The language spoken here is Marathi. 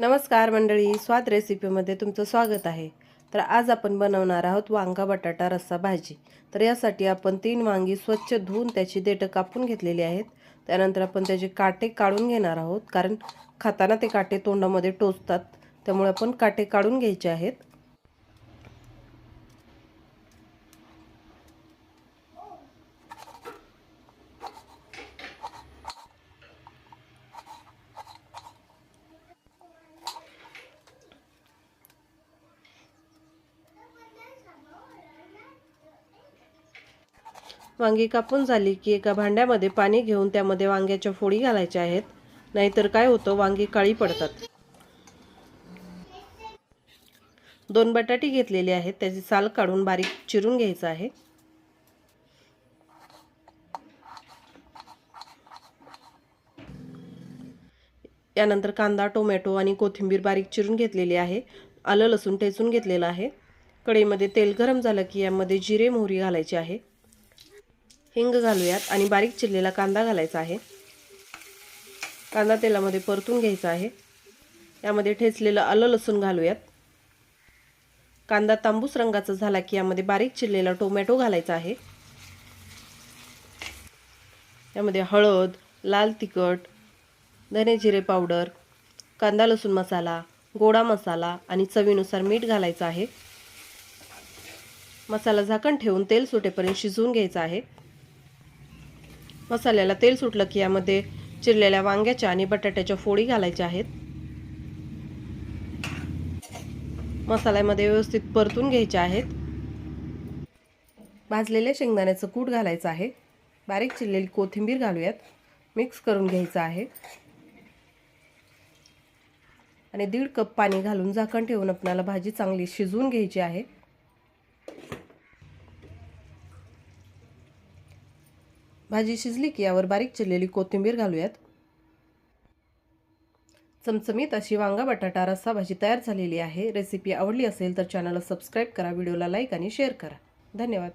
नमस्कार मंडळी, स्वाद रेसिपीमध्ये तुमचं स्वागत आहे। तर आज आपण बनवणार आहोत वांगा बटाटा रस्सा भाजी। तर यासाठी आपण 3 वांगी स्वच्छ धुवून त्याची देठं कापून घेतलेली आहेत। त्यानंतर आपण त्याचे काटे काढून घेणार आहोत, कारण खाताना ते काटे तोंडामध्ये टोचतात, त्यामुळे आपण काटे काढून घ्यायचे आहेत। वांगी कापून झाली की एका भांड्यामध्ये पाणी घेऊन त्यामध्ये वांग्याच्या फोडी घालायच्या आहेत, नाहीतर काय होतं वांगी काळी पडतात। 2 बटाटे घेतलेले आहेत, त्याची साल काढून बारीक चिरून घ्यायचं आहे। यानंतर कांदा, टोमॅटो आणि कोथिंबीर बारीक चिरून घेतलेली आहे। आलं लसूण ठेचून घेतलेलं आहे। कढईमध्ये तेल गरम झालं की यामध्ये जिरे मोहरी घालायची आहे। हिंग घालूयात आणि बारीक चिरलेला कांदा घालायचा आहे। कांदा तेलामध्ये परतून घ्यायचा आहे। यामध्ये ठेचलेलं आलं लसूण घालूयात। कांदा तांबूस रंगाचा झाला की यामध्ये बारीक चिरलेला टोमॅटो घालायचा आहे। यामध्ये हळद, लाल तिखट, धने जिरे पावडर, कांदा लसूण मसाला, गोडा मसाला आणि चवीनुसार मीठ घालायचं आहे। मसाला झाकण ठेवून तेल सुटेपर्यंत शिजवून घ्यायचा आहे। मसाल्याला तेल सुटलं की यामध्ये चिरलेल्या वांग्याच्या आणि बटाट्याच्या फोडी घालायच्या आहेत। मसाल्यामध्ये व्यवस्थित परतून घ्यायच्या आहेत। भाजलेल्या शेंगदाण्याचं कूट घालायचं आहे। बारीक चिरलेली कोथिंबीर घालूयात। मिक्स करून घ्यायचं आहे आणि 1.5 कप पाणी घालून झाकण ठेवून आपल्याला भाजी चांगली शिजवून घ्यायची आहे। भाजी शिजली की यावर बारीक चिरलेली कोथिंबीर घालूयात। चमचमीत अशी वांगा बटाटा रस्सा भाजी तयार झालेली आहे। रेसिपी आवडली असेल तर चॅनलला सबस्क्राइब करा, व्हिडिओला लाईक आणि शेअर करा। धन्यवाद।